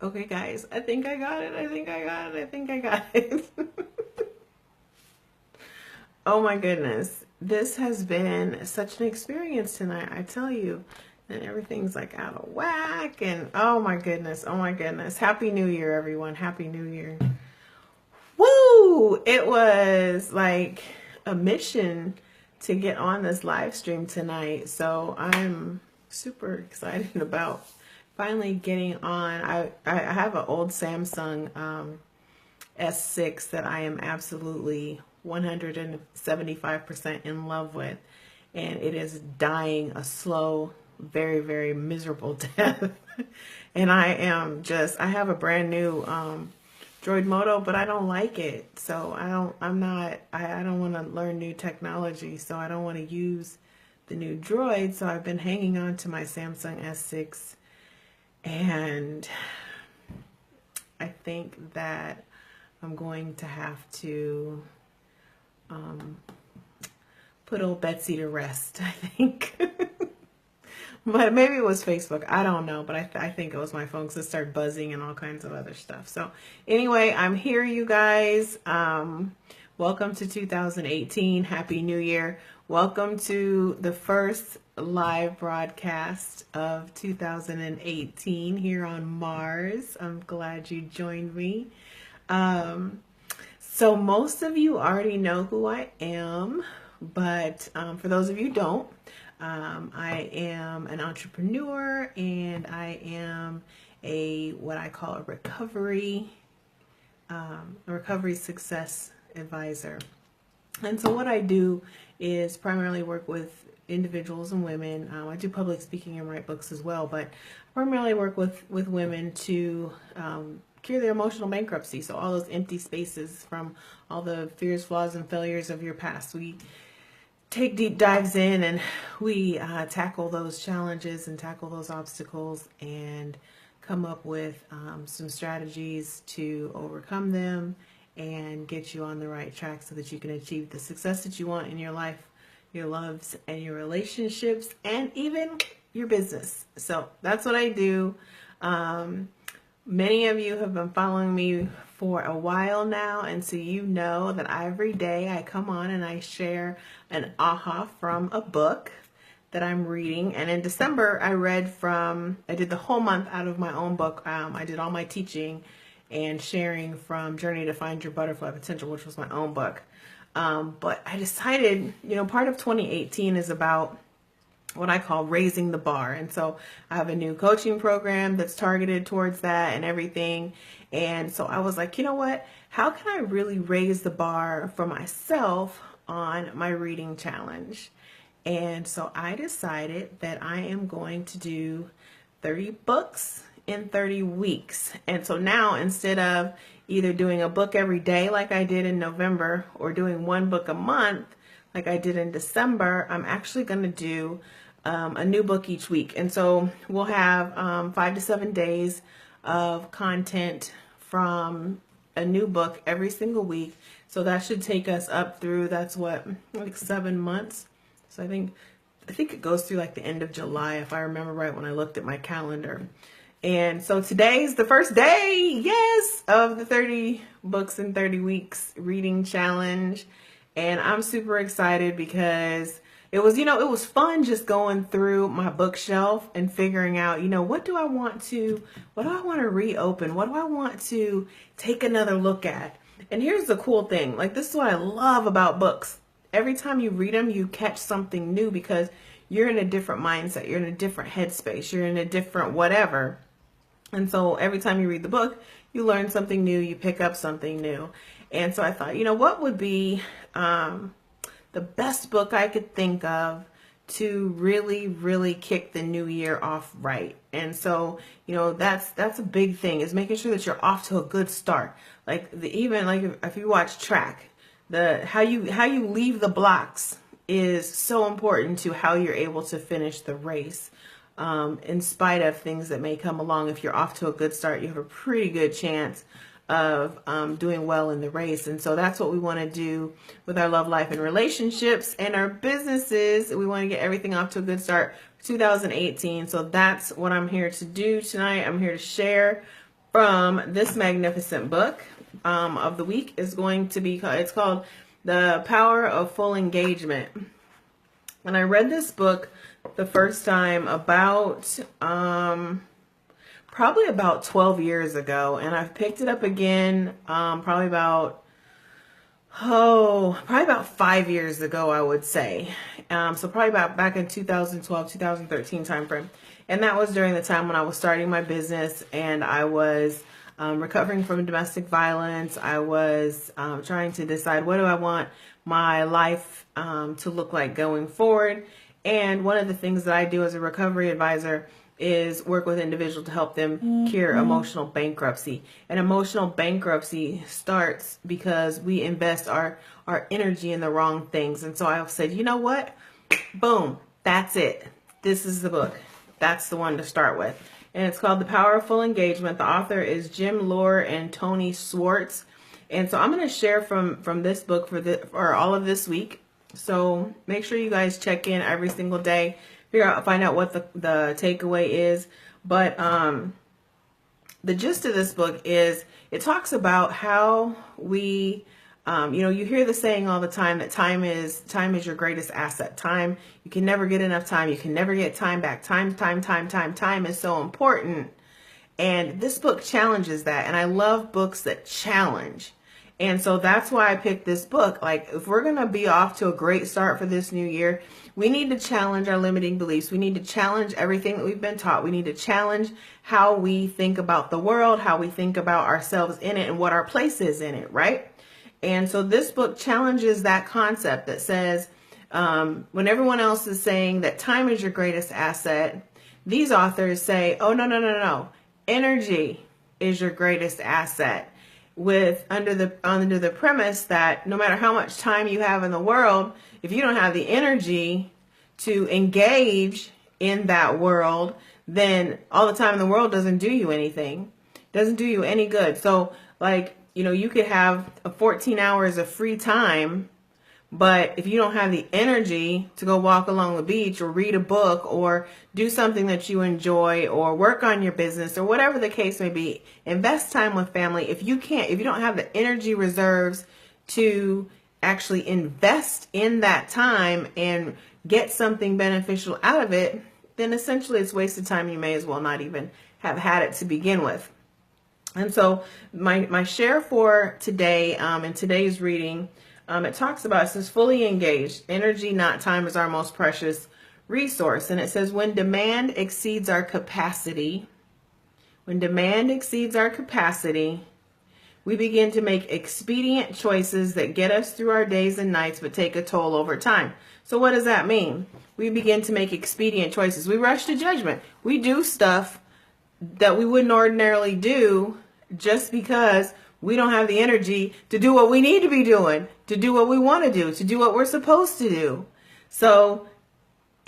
Okay, guys, I think I got it. I think I got it. I think I got it. Oh my goodness. This has been such an experience tonight, I tell you. And everything's like out of whack. And oh my goodness. Oh my goodness. Happy New Year, everyone. Happy New Year. Woo! It was like a mission to get on this live stream tonight. So I'm super excited about finally getting on. I have an old Samsung S6 that I am absolutely 175% in love with. And it is dying a slow, very, very miserable death. And I have a brand new Droid Moto, but I don't like it. So I don't want to learn new technology. So I don't want to use the new Droid. So I've been hanging on to my Samsung S6. And I think that I'm going to have to put old Betsy to rest, I think. But maybe it was Facebook. I don't know. But I think it was my phone because it started buzzing and all kinds of other stuff. So anyway, I'm here, you guys. Welcome to 2018. Happy New Year. Welcome to the first live broadcast of 2018 here on Mars. I'm glad you joined me. So most of you already know who I am, but for those of you who don't, I am an entrepreneur and I am what I call a recovery success advisor. And so what I do is primarily work with individuals and women. I do public speaking and write books as well, but I primarily work with women to cure their emotional bankruptcy. So all those empty spaces from all the fears, flaws, and failures of your past. We take deep dives in and we tackle those challenges and tackle those obstacles and come up with some strategies to overcome them and get you on the right track so that you can achieve the success that you want in your life, your loves, and your relationships, and even your business. So that's what I do. Many of you have been following me for a while now, and so you know that every day I come on and I share an aha from a book that I'm reading. And in December, I did the whole month out of my own book. I did all my teaching and sharing from Journey to Find Your Butterfly Potential, which was my own book. But I decided, part of 2018 is about what I call raising the bar. And so I have a new coaching program that's targeted towards that and everything. And so I was like, you know what? How can I really raise the bar for myself on my reading challenge? And so I decided that I am going to do 30 books in 30 weeks. And so now, instead of either doing a book every day like I did in November or doing one book a month like I did in December, I'm actually going to do a new book each week. And so we'll have 5 to 7 days of content from a new book every single week. So that should take us up through, like 7 months. So I think it goes through like the end of July, if I remember right when I looked at my calendar. And so today's the first day, yes, of the 30 books in 30 weeks reading challenge. And I'm super excited because it was fun just going through my bookshelf and figuring out, what do I want to reopen? What do I want to take another look at? And here's the cool thing. Like, this is what I love about books. Every time you read them, you catch something new because you're in a different mindset. You're in a different headspace. You're in a different whatever. And so every time you read the book, you learn something new. You pick up something new. And so I thought, what would be the best book I could think of to really, really kick the new year off right? And so, that's a big thing, is making sure that you're off to a good start. Like if you watch track, how you leave the blocks is so important to how you're able to finish the race. In spite of things that may come along, if you're off to a good start, you have a pretty good chance of doing well in the race. And so that's what we want to do with our love life and relationships and our businesses. We want to get everything off to a good start for 2018. So that's what I'm here to do tonight. I'm here to share from this magnificent book of the week is going to be, it's called The Power of Full Engagement. And I read this book the first time about probably about 12 years ago, and I've picked it up again probably about 5 years ago, I would say. So probably about back in 2012, 2013 timeframe. And that was during the time when I was starting my business and I was recovering from domestic violence. I was trying to decide, what do I want my life to look like going forward? And one of the things that I do as a recovery advisor is work with individuals to help them cure emotional bankruptcy. And emotional bankruptcy starts because we invest our energy in the wrong things. And so I said, you know what? Boom, that's it. This is the book. That's the one to start with. And it's called The Power of Full Engagement. The author is Jim Lohr and Tony Schwartz. And so I'm going to share from this book for all of this week. So make sure you guys check in every single day. Find out what the takeaway is. But the gist of this book is it talks about how we, you hear the saying all the time that time is your greatest asset. Time, you can never get enough time. You can never get time back. Time is so important. And this book challenges that. And I love books that challenge. And so that's why I picked this book. Like, if we're going to be off to a great start for this new year, we need to challenge our limiting beliefs. We need to challenge everything that we've been taught. We need to challenge how we think about the world, how we think about ourselves in it, and what our place is in it, right? And so this book challenges that concept that says, when everyone else is saying that time is your greatest asset, these authors say, oh, no. Energy is your greatest asset. Under the premise that no matter how much time you have in the world, if you don't have the energy to engage in that world, then all the time in the world doesn't do you anything. Doesn't do you any good. So, like, you could have 14 hours of free time, but if you don't have the energy to go walk along the beach or read a book or do something that you enjoy or work on your business or whatever the case may be, invest time with family. If you don't have the energy reserves to actually invest in that time and get something beneficial out of it, then essentially it's wasted time. You may as well not even have had it to begin with. And so my share for today, in today's reading, it talks about, it says, fully engaged. Energy, not time, is our most precious resource. And it says, when demand exceeds our capacity, we begin to make expedient choices that get us through our days and nights, but take a toll over time. So what does that mean? We begin to make expedient choices. We rush to judgment. We do stuff that we wouldn't ordinarily do just because we don't have the energy to do what we need to be doing, to do what we want to do, to do what we're supposed to do. So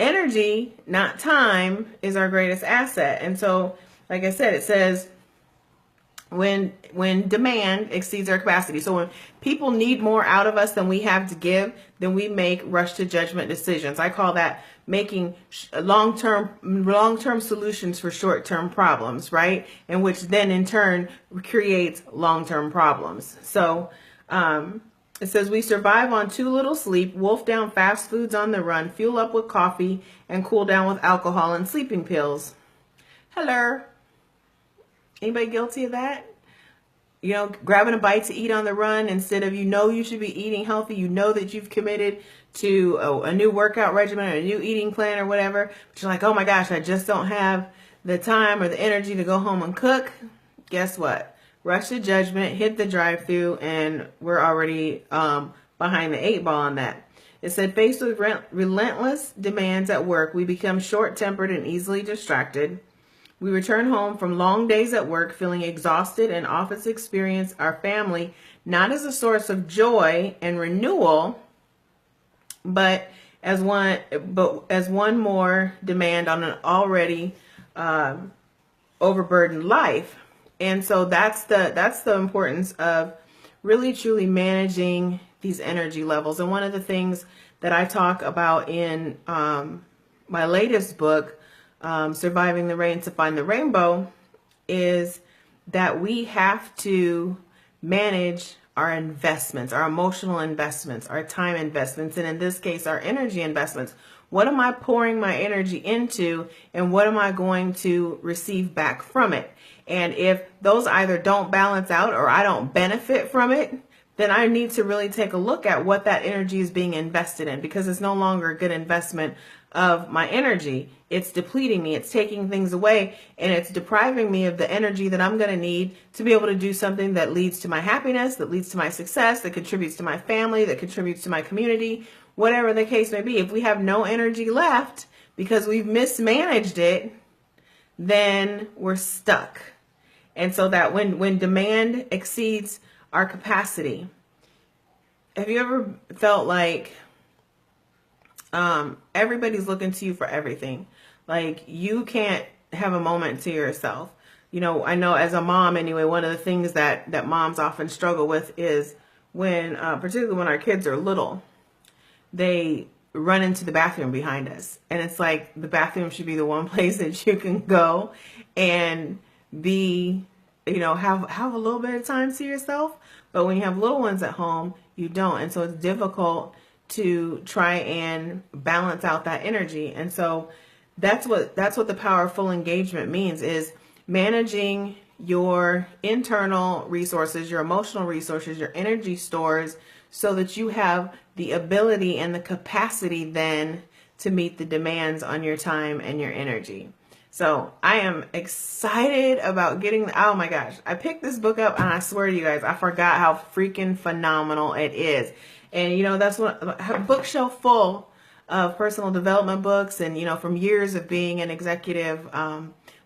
energy, not time, is our greatest asset. And so, like I said, it says when demand exceeds our capacity. So when people need more out of us than we have to give, then we make rush to judgment decisions. I call that making long-term solutions for short-term problems, right? And which then in turn creates long-term problems. So it says, we survive on too little sleep, wolf down fast foods on the run, fuel up with coffee, and cool down with alcohol and sleeping pills. Hello. Anybody guilty of that? Grabbing a bite to eat on the run instead of, you should be eating healthy. You know that you've committed to a new workout regimen or a new eating plan or whatever. But you're like, oh my gosh, I just don't have the time or the energy to go home and cook. Guess what? Rush to judgment, hit the drive-thru, and we're already behind the 8 ball on that. It said, faced with relentless demands at work, we become short-tempered and easily distracted. We return home from long days at work feeling exhausted and often experience our family not as a source of joy and renewal, but as one more demand on an already overburdened life. And so that's the importance of really truly managing these energy levels. And one of the things that I talk about in my latest book, Surviving the Rain to Find the Rainbow, is that we have to manage our investments, our emotional investments, our time investments, and in this case, our energy investments. What am I pouring my energy into, and what am I going to receive back from it? And if those either don't balance out or I don't benefit from it, then I need to really take a look at what that energy is being invested in, because it's no longer a good investment of my energy. It's depleting me, it's taking things away, and it's depriving me of the energy that I'm going to need to be able to do something that leads to my happiness, that leads to my success, that contributes to my family, that contributes to my community, whatever the case may be. If we have no energy left because we've mismanaged it, then we're stuck. And so that when demand exceeds our capacity, have you ever felt like everybody's looking to you for everything? Like, you can't have a moment to yourself. You know, I know as a mom anyway, one of the things that moms often struggle with is when, particularly when our kids are little, they run into the bathroom behind us. And it's like the bathroom should be the one place that you can go and be, you know, have a little bit of time to yourself. But when you have little ones at home, you don't. And so it's difficult to try and balance out that energy. And so that's what the powerful engagement means, is managing your internal resources, your emotional resources, your energy stores, so that you have the ability and the capacity then to meet the demands on your time and your energy. So I am excited about getting, oh my gosh, I picked this book up and I swear to you guys, I forgot how freaking phenomenal it is. And you know, that's what a bookshelf full of personal development books, and you know, from years of being an executive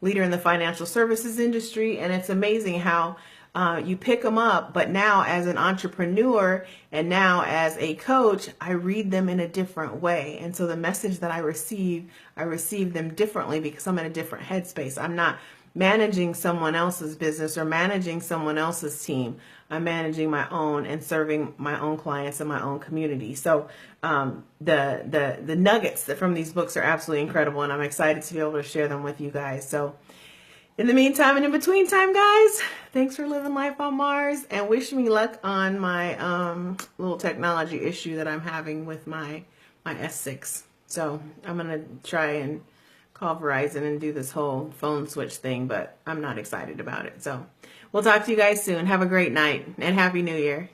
leader in the financial services industry. And it's amazing how you pick them up, but now as an entrepreneur and now as a coach, I read them in a different way. And so the message that I receive them differently because I'm in a different headspace. I'm not managing someone else's business or managing someone else's team. I'm managing my own and serving my own clients and my own community. So the nuggets from these books are absolutely incredible, and I'm excited to be able to share them with you guys. So in the meantime and in between time, guys, thanks for living life on Mars, and wish me luck on my little technology issue that I'm having with my S6. So I'm going to try and call Verizon and do this whole phone switch thing, but I'm not excited about it. So we'll talk to you guys soon. Have a great night and Happy New Year.